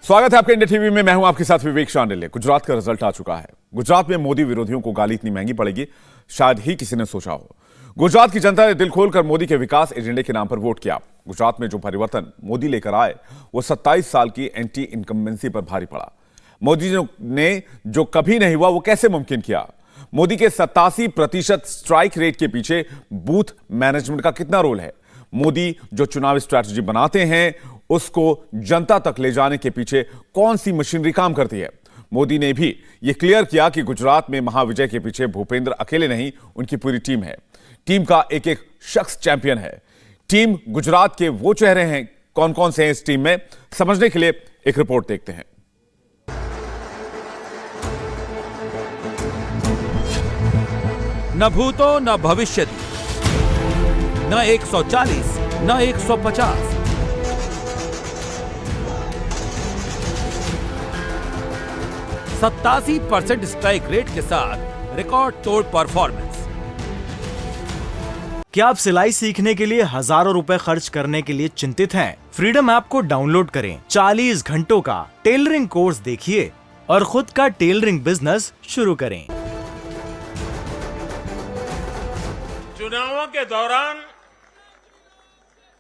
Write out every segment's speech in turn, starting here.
स्वागत है आपके इंडिया टीवी में। मैं हूं आपके साथ विवेक शांडिल्य। गुजरात का रिजल्ट आ चुका है। गुजरात में मोदी विरोधियों को गाली इतनी महंगी पड़ेगी शायद ही किसी ने सोचा हो। गुजरात की जनता ने दिल खोलकर मोदी के विकास एजेंडे के नाम पर वोट किया। गुजरात में जो परिवर्तन मोदी लेकर आए वो 27 साल की एंटी इनकम्बेंसी पर भारी पड़ा। मोदी ने जो कभी नहीं हुआ वो कैसे मुमकिन किया? मोदी के 87% स्ट्राइक रेट के पीछे बूथ मैनेजमेंट का कितना रोल है? मोदी जो चुनावी स्ट्रैटेजी बनाते हैं उसको जनता तक ले जाने के पीछे कौन सी मशीनरी काम करती है? मोदी ने भी यह क्लियर किया कि गुजरात में महाविजय के पीछे भूपेंद्र अकेले नहीं, उनकी पूरी टीम है। टीम का एक एक शख्स चैंपियन है। टीम गुजरात के वो चेहरे हैं, कौन कौन से हैं इस टीम में, समझने के लिए एक रिपोर्ट देखते हैं। न भूतो न भविष्यति, न 140 न 150। 87% स्ट्राइक रेट के साथ रिकॉर्ड तोड़ परफॉर्मेंस। क्या आप सिलाई सीखने के लिए हजारों रुपए खर्च करने के लिए चिंतित हैं? फ्रीडम ऐप को डाउनलोड करें, 40 घंटों का टेलरिंग कोर्स देखिए और खुद का टेलरिंग बिजनेस शुरू करें। चुनावों के दौरान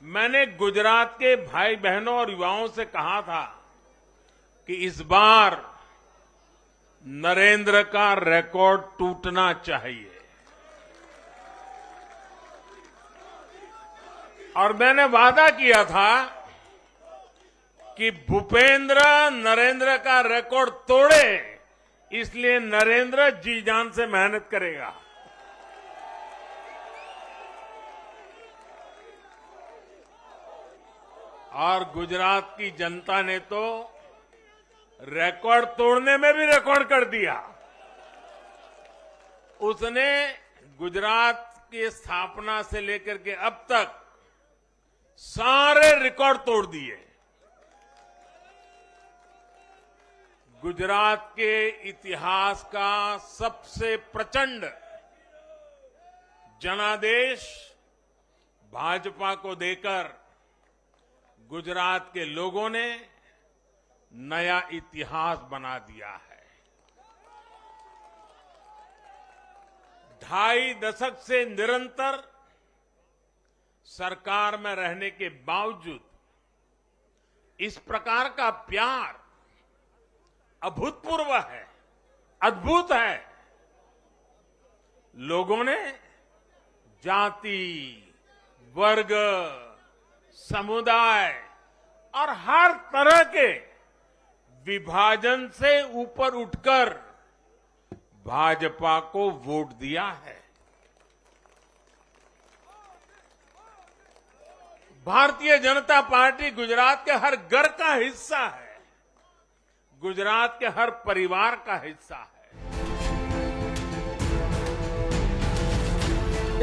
मैंने गुजरात के भाई बहनों और युवाओं से कहा था कि इस बार नरेंद्र का रिकॉर्ड टूटना चाहिए, और मैंने वादा किया था कि भूपेंद्र नरेंद्र का रिकॉर्ड तोड़े, इसलिए नरेंद्र जी जान से मेहनत करेगा। और गुजरात की जनता ने तो रिकॉर्ड तोड़ने में भी रिकॉर्ड कर दिया। उसने गुजरात की स्थापना से लेकर के अब तक सारे रिकॉर्ड तोड़ दिए। गुजरात के इतिहास का सबसे प्रचंड जनादेश भाजपा को देकर गुजरात के लोगों ने नया इतिहास बना दिया है। 2.5 दशक से निरंतर सरकार में रहने के बावजूद इस प्रकार का प्यार अभूतपूर्व है, अद्भुत है। लोगों ने जाति, वर्ग, समुदाय और हर तरह के विभाजन से ऊपर उठकर भाजपा को वोट दिया है। भारतीय जनता पार्टी गुजरात के हर घर का हिस्सा है, गुजरात के हर परिवार का हिस्सा है।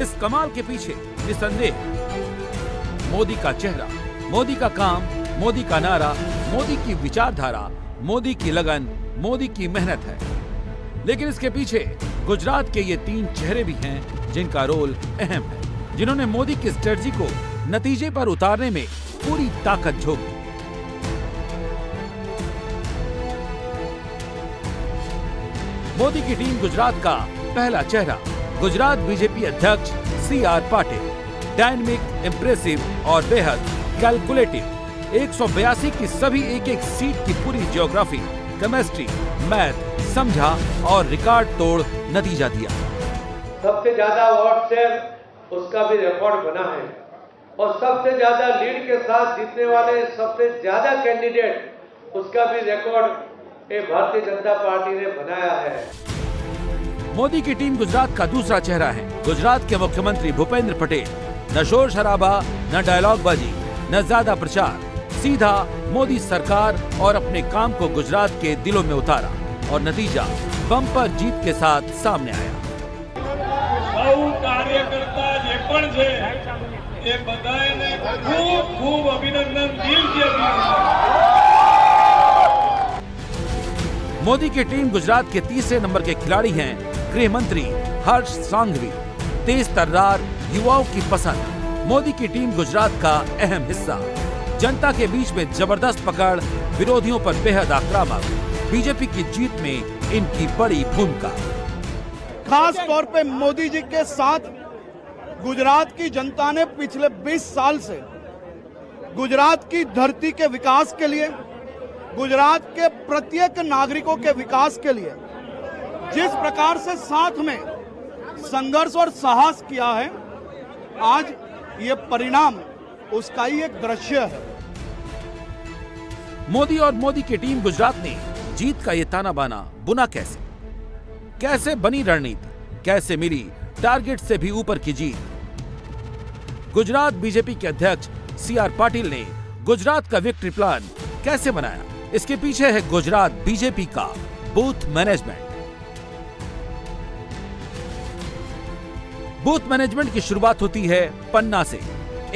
इस कमाल के पीछे निसंदेह मोदी का चेहरा, मोदी का काम, मोदी का नारा, मोदी की विचारधारा, मोदी की लगन, मोदी की मेहनत है। लेकिन इसके पीछे गुजरात के ये 3 चेहरे भी हैं जिनका रोल अहम है, जिन्होंने मोदी की स्ट्रेटजी को नतीजे पर उतारने में पूरी ताकत झोंकी। मोदी की टीम गुजरात का पहला चेहरा, गुजरात बीजेपी अध्यक्ष CR पाटिल। डायनेमिक, इंप्रेसिव और बेहद कैलकुलेटिव। 182 की सभी एक सीट की पूरी ज्योग्राफी, केमिस्ट्री, मैथ समझा और रिकॉर्ड तोड़ नतीजा दिया। सबसे ज्यादा वोट से उसका भी रिकॉर्ड बना है, और सबसे ज्यादा लीड के साथ जीतने वाले सबसे ज्यादा कैंडिडेट, उसका भी रिकॉर्ड ये भारतीय जनता पार्टी ने बनाया है। मोदी की टीम गुजरात का दूसरा चेहरा है। गुजरात के मुख्यमंत्री भूपेंद्र पटेल। न शोर शराबा, न डायलॉग बाजी, न ज्यादा प्रचार, सीधा मोदी सरकार और अपने काम को गुजरात के दिलों में उतारा, और नतीजा बम्पर जीत के साथ सामने आया। कार्यकर्ता जे पण छे ए बधाने खूब खूब अभिनंदन, दिलथी अभिनंदन। मोदी की टीम गुजरात के तीसरे नंबर के खिलाड़ी हैं गृह मंत्री हर्ष सांघवी। तेज तर्रार, युवाओं की पसंद। मोदी की टीम गुजरात का अहम हिस्सा। जनता के बीच में जबरदस्त पकड़, विरोधियों पर बेहद आक्रामक। बीजेपी की जीत में इनकी बड़ी भूमिका। खास तौर पे मोदी जी के साथ गुजरात की जनता ने पिछले 20 साल से गुजरात की धरती के विकास के लिए, गुजरात के प्रत्येक नागरिकों के विकास के लिए जिस प्रकार से साथ में संघर्ष और साहस किया है, आज ये परिणाम उसका ही एक दृश्य है। मोदी और मोदी की टीम गुजरात ने जीत का ये ताना बाना बुना कैसे? कैसे बनी रणनीति? कैसे मिली टारगेट से भी ऊपर की जीत? गुजरात बीजेपी के अध्यक्ष CR पाटिल ने गुजरात का विक्ट्री प्लान कैसे बनाया? इसके पीछे है गुजरात बीजेपी का बूथ मैनेजमेंट। बूथ मैनेजमेंट की शुरुआत होती है पन्ना से।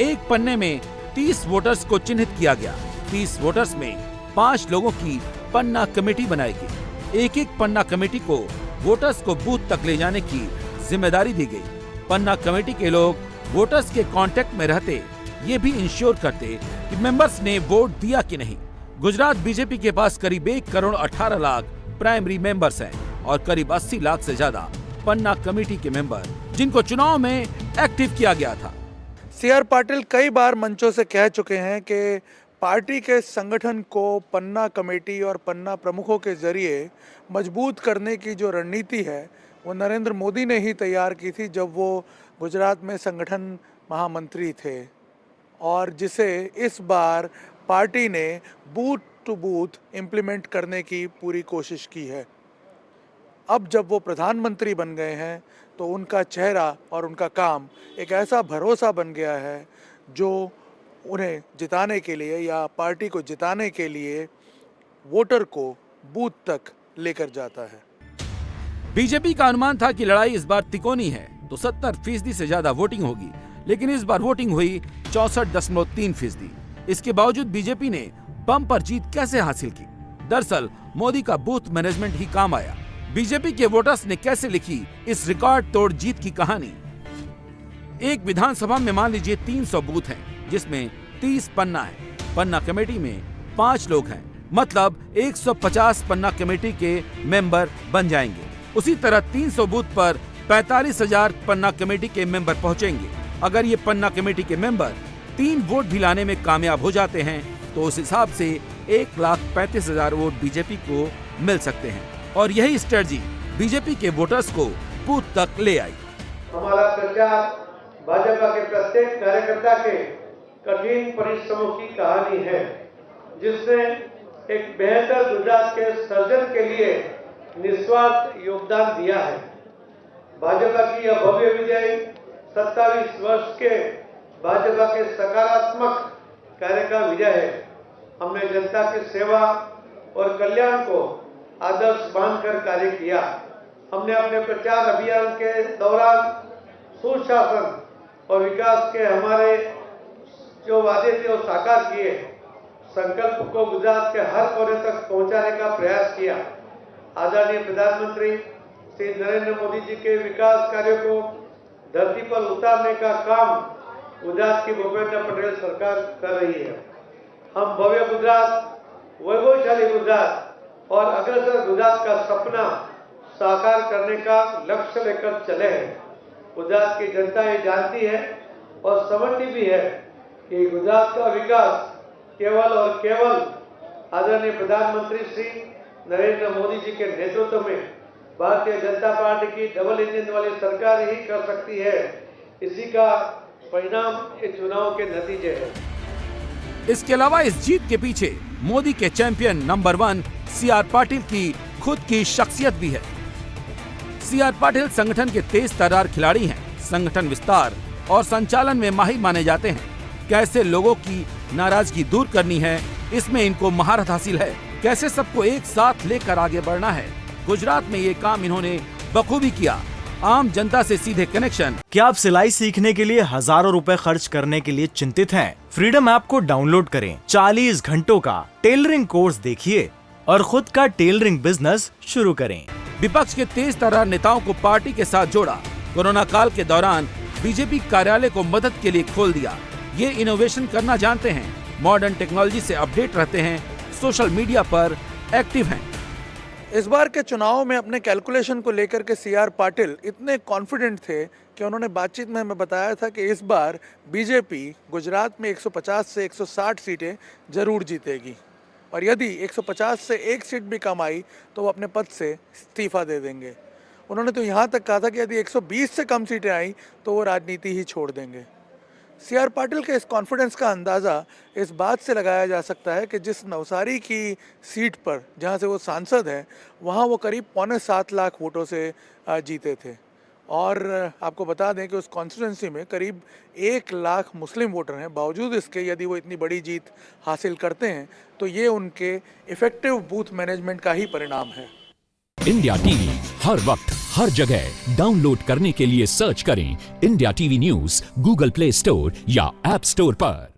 एक पन्ने में 30 वोटर्स को चिन्हित किया गया। 30 वोटर्स में 5 लोगों की पन्ना कमेटी बनाई गई। एक एक पन्ना कमेटी को वोटर्स को बूथ तक ले जाने की जिम्मेदारी दी गई। पन्ना कमेटी के लोग वोटर्स के कांटेक्ट में रहते, ये भी इंश्योर करते कि मेंबर्स ने वोट दिया कि नहीं। गुजरात बीजेपी के पास करीब 1 करोड़ 18 लाख प्राइमरी मेंबर्स हैं और करीब 80 लाख से ज्यादा पन्ना कमेटी के मेंबर, जिनको चुनाव में एक्टिव किया गया था। CR पाटिल कई बार मंचों से कह चुके हैं कि पार्टी के संगठन को पन्ना कमेटी और पन्ना प्रमुखों के जरिए मजबूत करने की जो रणनीति है वो नरेंद्र मोदी ने ही तैयार की थी जब वो गुजरात में संगठन महामंत्री थे, और जिसे इस बार पार्टी ने बूथ टू बूथ इम्प्लीमेंट करने की पूरी कोशिश की है। अब जब वो प्रधानमंत्री बन गए हैं तो उनका चेहरा और उनका काम एक ऐसा भरोसा बन गया है जो उन्हें जिताने के लिए या पार्टी को जिताने के लिए वोटर को बूथ तक लेकर जाता है। बीजेपी का अनुमान था कि लड़ाई इस बार तिकोनी है तो 70% से ज्यादा वोटिंग होगी, लेकिन इस बार वोटिंग हुई 64.3%। इसके बावजूद बीजेपी ने बम्पर जीत कैसे हासिल की? दरअसल मोदी का बूथ मैनेजमेंट ही काम आया। बीजेपी के वोटर्स ने कैसे लिखी इस रिकॉर्ड तोड़ जीत की कहानी? एक विधानसभा में मान लीजिए 300 बूथ हैं, जिसमें 30 पन्ना है। पन्ना कमेटी में 5 लोग हैं, मतलब 150 पन्ना कमेटी के मेंबर बन जाएंगे। उसी तरह 300 बूथ पर 45,000 पन्ना कमेटी के मेंबर पहुंचेंगे। अगर ये पन्ना कमेटी के मेंबर 3 वोट भी लाने में कामयाब हो जाते हैं तो उस हिसाब से 1,35,000 वोट बीजेपी को मिल सकते हैं, और यही स्ट्रेटजी बीजेपी के वोटर्स को बूथ तक ले आई। हमारा प्रचार भाजपा के प्रत्येक कार्यकर्ता के कठिन परिश्रमों की कहानी है, जिसने एक बेहतर गुजरात के सर्जन के लिए निस्वार्थ योगदान दिया है। भाजपा की यह भव्य विजय 27 वर्ष के भाजपा के सकारात्मक कार्य का विजय है। हमने जनता की सेवा और कल्याण को आदर्श मानकर कार्य किया। हमने अपने प्रचार अभियान के दौरान सुशासन और विकास के हमारे जो वादे थे वो साकार किए। संकल्प को गुजरात के हर कोने तक पहुंचाने का प्रयास किया। आदरणीय प्रधानमंत्री श्री नरेंद्र मोदी जी के विकास कार्यों को धरती पर उतारने का काम गुजरात की भूपेंद्र पटेल सरकार कर रही है। हम भव्य गुजरात, वैभवशाली गुजरात और अग्रसर गुजरात का सपना साकार करने का लक्ष्य लेकर चले हैं। गुजरात की जनता ये जानती है और समझती भी है कि गुजरात का विकास केवल और केवल आदरणीय प्रधानमंत्री श्री नरेंद्र मोदी जी के नेतृत्व में भारतीय जनता पार्टी की डबल इंजन वाली सरकार ही कर सकती है। इसी का परिणाम ये चुनाव के नतीजे हैं। इसके अलावा इस जीत के पीछे मोदी के चैंपियन नंबर 1 CR पाटिल की खुद की शख्सियत भी है। CR पाटिल संगठन के तेज तर्रार खिलाड़ी हैं। संगठन विस्तार और संचालन में माहिर माने जाते हैं। कैसे लोगों की नाराजगी दूर करनी है, इसमें इनको महारत हासिल है। कैसे सबको एक साथ लेकर आगे बढ़ना है, गुजरात में ये काम इन्होंने बखूबी किया। आम जनता से सीधे कनेक्शन। क्या आप सिलाई सीखने के लिए हजारों रुपए खर्च करने के लिए चिंतित हैं? फ्रीडम ऐप को डाउनलोड करें। 40 घंटों का टेलरिंग कोर्स देखिए और खुद का टेलरिंग बिजनेस शुरू करें। विपक्ष के तेज तर्रार नेताओं को पार्टी के साथ जोड़ा। कोरोना काल के दौरान बीजेपी कार्यालय को मदद के लिए खोल दिया। ये इनोवेशन करना जानते हैं। मॉडर्न टेक्नोलॉजी से अपडेट रहते हैं, सोशल मीडिया पर एक्टिव हैं। इस बार के चुनाव में अपने कैलकुलेशन को लेकर के CR पाटिल इतने कॉन्फिडेंट थे कि उन्होंने बातचीत में हमें बताया था कि इस बार बीजेपी गुजरात में 150 से 160 सीटें जरूर जीतेगी और यदि 150 से एक सीट भी कम आई तो वो अपने पद से इस्तीफा दे देंगे। उन्होंने तो यहाँ तक कहा था कि यदि 120 से कम सीटें आई तो वो राजनीति ही छोड़ देंगे। CR पाटिल के इस कॉन्फिडेंस का अंदाज़ा इस बात से लगाया जा सकता है कि जिस नवसारी की सीट पर जहां से वो सांसद हैं वहां वो करीब 6.25 लाख वोटों से जीते थे और आपको बता दें कि उस कॉन्स्टिट्यूंसी में करीब 1 लाख मुस्लिम वोटर हैं। बावजूद इसके यदि वो इतनी बड़ी जीत हासिल करते हैं तो ये उनके इफेक्टिव बूथ मैनेजमेंट का ही परिणाम है। इंडिया टीवी हर वक्त हर जगह डाउनलोड करने के लिए सर्च करें India TV news Google play store या ऐप स्टोर पर।